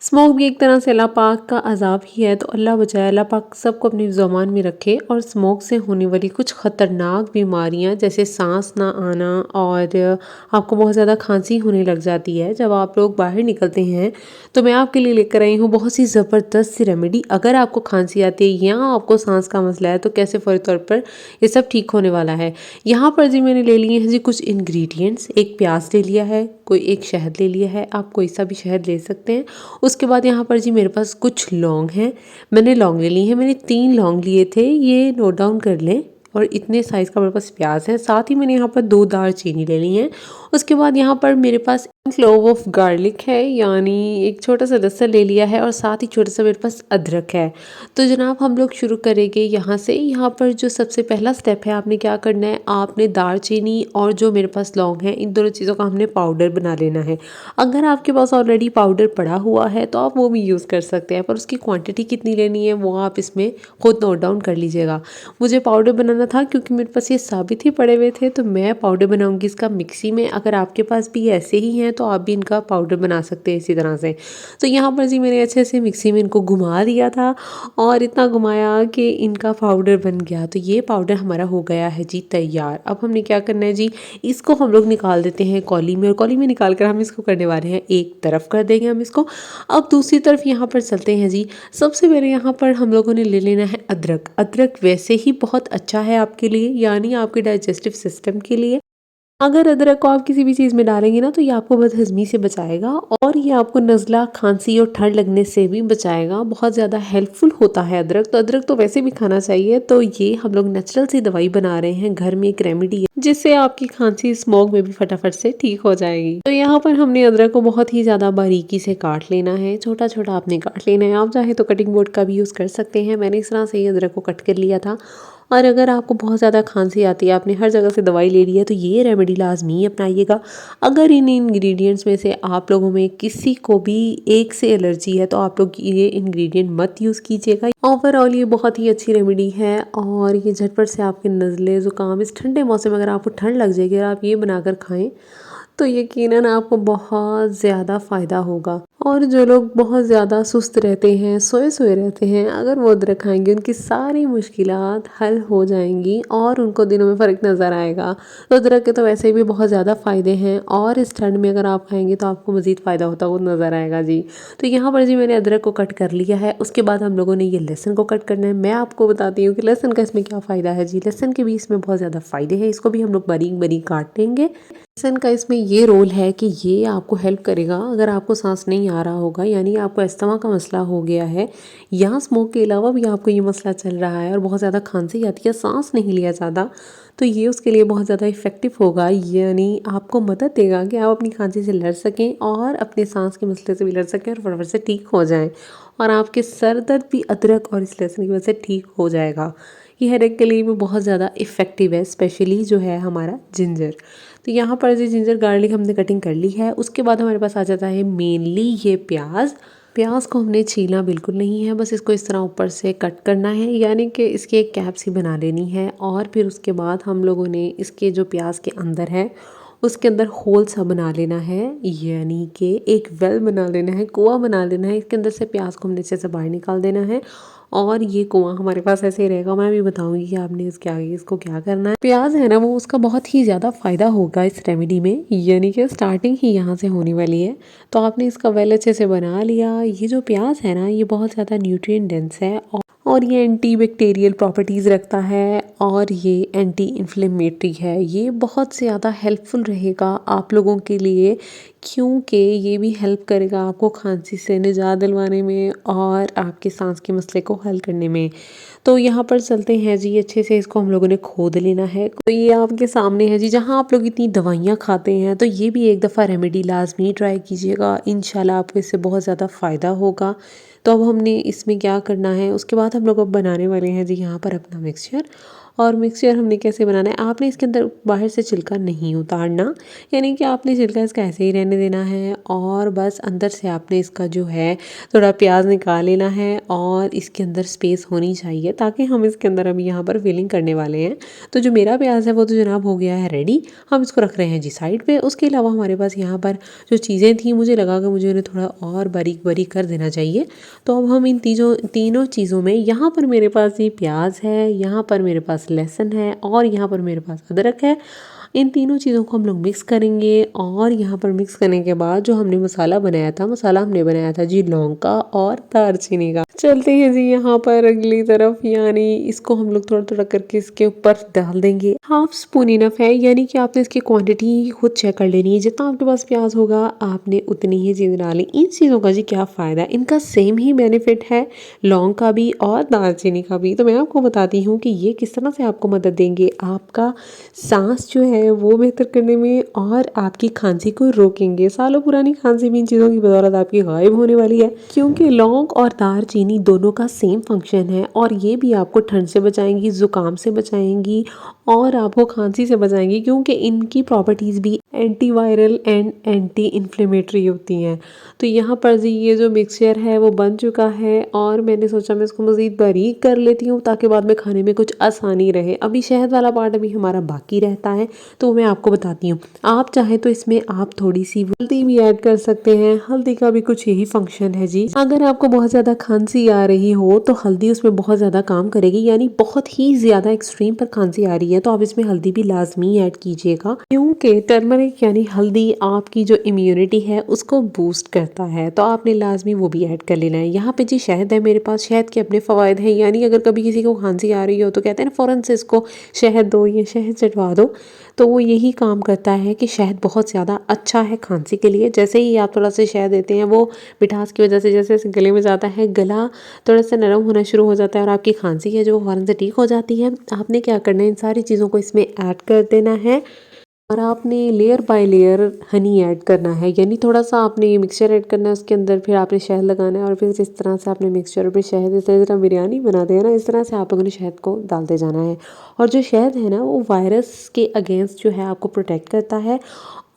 Smoke भी एक तरह से अल्लाह पाक का अज़ाब ही है, तो अल्लाह बचाए, अल्लाह पाक सबको अपनी ज़ुबान में रखे। और स्मोक से होने वाली कुछ ख़तरनाक बीमारियां जैसे सांस ना आना और आपको बहुत ज़्यादा खांसी होने लग जाती है जब आप लोग बाहर निकलते हैं। तो मैं आपके लिए लेकर आई हूँ बहुत सी ज़बरदस्त सी रेमेडी। अगर आपको खांसी आती है या आपको सांस का मसला है तो कैसे फ़ौरी तौर पर ये सब ठीक होने वाला है। यहाँ पर जी मैंने ले लिए हैं जी कुछ इंग्रेडिएंट्स। एक प्याज ले लिया है, कोई एक शहद ले लिया है, आप कोई सा भी शहद ले सकते हैं। उसके बाद यहाँ पर जी मेरे पास कुछ लौंग हैं, मैंने लौंग ले ली है, मैंने 3 लौंग लिए थे, ये नोट डाउन कर लें। और इतने साइज़ का मेरे पास प्याज है, साथ ही मैंने यहाँ पर 2 दालचीनी ले ली हैं। उसके बाद यहाँ पर मेरे पास क्लोव ऑफ गार्लिक है, यानी एक छोटा सा लहसुन ले लिया है और साथ ही छोटा सा मेरे पास अदरक है। तो जनाब हम लोग शुरू करेंगे यहाँ से। यहाँ पर जो सबसे पहला स्टेप है, आपने क्या करना है, आपने दालचीनी और जो मेरे पास लौंग है इन दोनों चीज़ों का हमने पाउडर बना लेना है। अगर आपके पास ऑलरेडी पाउडर पड़ा हुआ है तो आप वो भी यूज़ कर सकते हैं, पर उसकी क्वांटिटी कितनी लेनी है वो आप इसमें खुद नोट डाउन कर लीजिएगा। मुझे पाउडर बनाना था क्योंकि मेरे पास ये साबित ही पड़े हुए थे, तो मैं पाउडर बनाऊंगी इसका मिक्सी में। अगर आपके पास भी ऐसे ही हैं तो आप भी इनका पाउडर बना सकते हैं इसी तरह से। तो यहाँ पर जी मैंने अच्छे से मिक्सी में इनको घुमा दिया था और इतना घुमाया कि इनका पाउडर बन गया। तो ये पाउडर हमारा हो गया है जी तैयार। अब हमने क्या करना है जी, इसको हम लोग निकाल देते हैं कौली में, और कौली में निकाल कर हम इसको करने वाले हैं एक तरफ कर देंगे हम इसको। अब दूसरी तरफ यहाँ पर चलते हैं जी। सबसे पहले यहाँ पर हम लोगों ने ले लेना है अदरक। अदरक वैसे ही बहुत अच्छा है आपके लिए, यानी आपके डाइजेस्टिव सिस्टम के लिए। अगर अदरक को आप किसी भी चीज़ में डालेंगे ना तो ये आपको बदहज़मी से बचाएगा और ये आपको नज़ला, खांसी और ठंड लगने से भी बचाएगा। बहुत ज़्यादा हेल्पफुल होता है अदरक। तो अदरक तो वैसे भी खाना चाहिए। तो ये हम लोग नेचुरल सी दवाई बना रहे हैं, घर में एक रेमेडी है जिससे आपकी खांसी स्मोक में भी फटाफट से ठीक हो जाएगी। तो यहाँ पर हमने अदरक को बहुत ही ज़्यादा बारीकी से काट लेना है, छोटा छोटा आपने काट लेना है। आप चाहे तो कटिंग बोर्ड का भी यूज़ कर सकते हैं। मैंने इस तरह से ही अदरक को कट कर लिया था। और अगर आपको बहुत ज़्यादा खांसी आती है, आपने हर जगह से दवाई ले ली है, तो ये रेमेडी लाजमी अपनाइएगा। अगर इन इंग्रेडिएंट्स में से आप लोगों में किसी को भी एक से एलर्जी है तो आप लोग ये इंग्रेडिएंट मत यूज़ कीजिएगा। ओवरऑल ये बहुत ही अच्छी रेमेडी है और ये झटपट से आपके नज़ले ज़ुकाम इस ठंडे मौसम में अगर आपको ठंड लग जाएगी और आप ये बनाकर खाएं तो यकीनन आपको बहुत ज़्यादा फ़ायदा होगा। और जो लोग बहुत ज़्यादा सुस्त रहते हैं, सोए सोए रहते हैं, अगर वो अदरक खाएंगे उनकी सारी मुश्किलात हल हो जाएंगी और उनको दिनों में फ़र्क नज़र आएगा। तो अदरक के तो वैसे भी बहुत ज़्यादा फ़ायदे हैं और इस ठंड में अगर आप खाएंगे तो आपको मज़ीद फ़ायदा होता हुआ नज़र आएगा जी। तो यहाँ पर जी मैंने अदरक को कट कर लिया है। उसके बाद हम लोगों ने ये लहसुन को कट करना है। मैं आपको बताती हूँ कि लहसुन का इसमें क्या फ़ायदा है जी। लहसुन के भी इसमें बहुत ज़्यादा फ़ायदे हैं, इसको भी हम लोग बारीक बारीक काट लेंगे। लहसुन का इसमें ये रोल है कि ये आपको हेल्प करेगा अगर आपको सांस नहीं आ रहा होगा, यानी आपको अस्थमा का मसला हो गया है या स्मोक के अलावा भी आपको ये मसला चल रहा है और बहुत ज़्यादा खांसी आती है, सांस नहीं लिया ज़्यादा, तो ये उसके लिए बहुत ज़्यादा इफ़ेक्टिव होगा। यानी आपको मदद देगा कि आप अपनी खांसी से लड़ सकें और अपने सांस के मसले से भी लड़ सकें और फटाफट से ठीक हो जाएं। और आपके सर दर्द भी अदरक और इस लहसुन की वजह से ठीक हो जाएगा। ये हेडेक के लिए भी बहुत ज़्यादा इफ़ेक्टिव है, स्पेशली जो है हमारा जिंजर। तो यहाँ पर जो जिंजर गार्लिक हमने कटिंग कर ली है। उसके बाद हमारे पास आ जाता है मेनली ये प्याज। प्याज को हमने छीलना बिल्कुल नहीं है, बस इसको इस तरह ऊपर से कट करना है, यानी कि इसकी एक कैप सी बना लेनी है। और फिर उसके बाद हम लोगों ने इसके जो प्याज के अंदर है उसके अंदर होल सा बना लेना है, यानी कि एक वेल बना लेना है, कुआं बना लेना है। इसके अंदर से प्याज को हमने अच्छे से बाहर निकाल देना है और ये कुआं हमारे पास ऐसे ही रहेगा। मैं भी बताऊंगी कि आपने इसके आगे इसको क्या करना है। प्याज है ना वो उसका बहुत ही ज़्यादा फ़ायदा होगा इस रेमेडी में, यानी कि स्टार्टिंग ही यहाँ से होने वाली है। तो आपने इसका वेल अच्छे से बना लिया। ये जो प्याज है ना ये बहुत ज़्यादा न्यूट्रिएंट डेंस है और ये एंटी बैक्टीरियल प्रॉपर्टीज़ रखता है और ये एंटी इन्फ्लेमेटरी है। ये बहुत ज़्यादा हेल्पफुल रहेगा आप लोगों के लिए, क्योंकि ये भी हेल्प करेगा आपको खांसी से निजात दिलवाने में और आपके सांस के मसले को हल करने में। तो यहाँ पर चलते हैं जी, अच्छे से इसको हम लोगों ने खोद लेना है। तो ये आपके सामने है जी। जहाँ आप लोग इतनी दवाइयाँ खाते हैं तो ये भी एक दफ़ा रेमेडी लाजमी ट्राई कीजिएगा, इंशाल्लाह आपको इससे बहुत ज़्यादा फ़ायदा होगा। तो अब हमने इसमें क्या करना है, उसके बाद हम लोग अब बनाने वाले हैं जी यहाँ पर अपना मिक्सचर। और मिक्सचर हमने कैसे बनाना है, आपने इसके अंदर बाहर से छिलका नहीं उतारना, यानी कि आपने छिलका इसका ऐसे ही रहने देना है और बस अंदर से आपने इसका जो है थोड़ा प्याज निकाल लेना है और इसके अंदर स्पेस होनी चाहिए ताकि हम इसके अंदर अभी यहाँ पर फिलिंग करने वाले हैं। तो जो मेरा प्याज है वो तो जनाब हो गया है रेडी, हम इसको रख रहे हैं जी साइड पे। उसके अलावा हमारे पास यहाँ पर जो चीज़ें थी मुझे लगा कि मुझे उन्हें थोड़ा और बारीक बारीक कर देना चाहिए। तो अब हम इन तीनों चीज़ों में, यहाँ पर मेरे पास ये प्याज है, यहाँ पर मेरे पास लहसुन है और यहाँ पर मेरे पास अदरक है, इन तीनों चीज़ों को हम लोग मिक्स करेंगे। और यहाँ पर मिक्स करने के बाद जो हमने मसाला बनाया था, मसाला हमने बनाया था जी लौंग का और दालचीनी का। चलते हैं जी यहाँ पर अगली तरफ, यानी इसको हम लोग थोड़ा थोड़ा करके इसके ऊपर डाल देंगे। हाफ स्पून इनफ है, यानी कि आपने इसकी क्वांटिटी खुद चेक कर लेनी है, जितना आपके पास प्याज होगा आपने उतनी ही चीज़ डाली। इन चीज़ों का जी क्या फ़ायदा है, इनका सेम ही बेनिफिट है लौंग का भी और दालचीनी का भी। तो मैं आपको बताती हूँ कि ये किस तरह से आपको मदद देंगे आपका सांस जो है वो बेहतर करने में, और आपकी खांसी को रोकेंगे। सालों पुरानी खांसी भी इन चीज़ों की बदौलत आपकी गायब होने वाली है, क्योंकि लौंग और दालचीनी दोनों का सेम फंक्शन है और ये भी आपको ठंड से बचाएंगी, ज़ुकाम से बचाएंगी और आपको खांसी से बचाएंगी, क्योंकि इनकी प्रॉपर्टीज़ भी एंटीवायरल एंड एंटी इन्फ्लेमेटरी होती हैं। तो यहाँ पर जी ये जो मिक्सचर है वो बन चुका है और मैंने सोचा मैं इसको मज़ीद बारीक कर लेती हूँ ताकि बाद में खाने में कुछ आसानी रहे। अभी शहद वाला पार्ट अभी हमारा बाकी रहता है, तो मैं आपको बताती हूँ। आप चाहे तो इसमें आप थोड़ी सी हल्दी भी ऐड कर सकते हैं, हल्दी का भी कुछ यही फंक्शन है जी। अगर आपको बहुत ज़्यादा खांसी आ रही हो तो हल्दी उसमें बहुत ज़्यादा काम करेगी, यानी बहुत ही ज़्यादा एक्सट्रीम पर खांसी आ रही है तो आप इसमें हल्दी भी लाजमी ऐड कीजिएगा, क्योंकि टर्मरिक यानी हल्दी आपकी जो इम्यूनिटी है उसको बूस्ट करता है, तो आपने लाजमी वो भी ऐड कर लेना है। यहाँ पे जी शहद है मेरे पास, शहद के अपने फ़वाद हैं, यानी अगर कभी किसी को खांसी आ रही हो तो कहते हैं ना फ़ौरन से इसको शहद दो या शहद चटवा दो, तो वो यही काम करता है कि शहद बहुत ज़्यादा अच्छा है खांसी के लिए। जैसे ही आप थोड़ा सा शहद देते हैं वो मिठास की वजह से जैसे जैसे गले में जाता है, गला थोड़ा सा नरम होना शुरू हो जाता है और आपकी खांसी है जो वो फ़ौरन से ठीक हो जाती है। आपने क्या करना है, इन सारी चीज़ों को इसमें ऐड कर देना है और आपने layer by layer honey add करना है, यानी थोड़ा सा आपने ये मिक्सचर ऐड करना है उसके अंदर, फिर आपने शहद लगाना है और फिर इस तरह से आपने मिक्सचर पे शहद, इस तरह बिरयानी बनाते हैं ना, इस तरह से आप लोगों ने शहद को डालते जाना है। और जो शहद है ना वो वायरस के अगेंस्ट जो है आपको प्रोटेक्ट करता है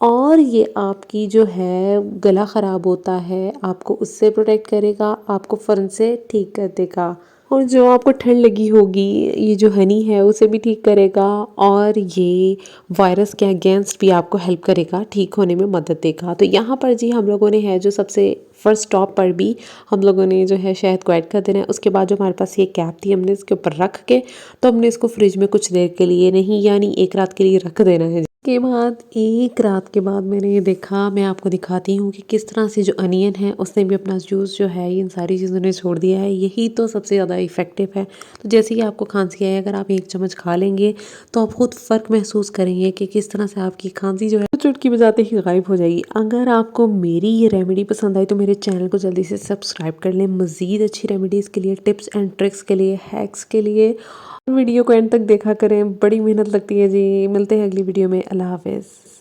और ये आपकी जो है गला ख़राब होता है आपको उससे प्रोटेक्ट करेगा, आपको फ़ौरन से ठीक कर देगा। और जो आपको ठंड लगी होगी ये जो हनी है उसे भी ठीक करेगा और ये वायरस के अगेंस्ट भी आपको हेल्प करेगा, ठीक होने में मदद देगा। तो यहाँ पर जी हम लोगों ने है जो सबसे फर्स्ट स्टॉप पर भी हम लोगों ने जो है शहद को ऐड कर देना है। उसके बाद जो हमारे पास ये कैप थी हमने इसके ऊपर रख के, तो हमने इसको फ्रिज में कुछ देर के लिए नहीं यानी एक रात के लिए रख देना है। के बाद एक रात के बाद मैंने ये देखा, मैं आपको दिखाती हूँ कि किस तरह से जो अनियन है उसने भी अपना जूस जो है इन सारी चीज़ों ने छोड़ दिया है। यही तो सबसे ज़्यादा इफ़ेक्टिव है। तो जैसे ही आपको खांसी आए अगर आप एक चम्मच खा लेंगे तो आप खुद फ़र्क महसूस करेंगे कि किस तरह से आपकी खांसी जो है चुटकी बजाते ही गायब हो जाएगी। अगर आपको मेरी ये रेमेडी पसंद आई तो मेरे चैनल को जल्दी से सब्सक्राइब कर लें। मज़ीद अच्छी रेमेडीज़ के लिए, टिप्स एंड ट्रिक्स के लिए, हैक्स के लिए वीडियो को एंड तक देखा करें, बड़ी मेहनत लगती है जी। मिलते हैं अगली वीडियो में। अल्लाह हाफ़िज़।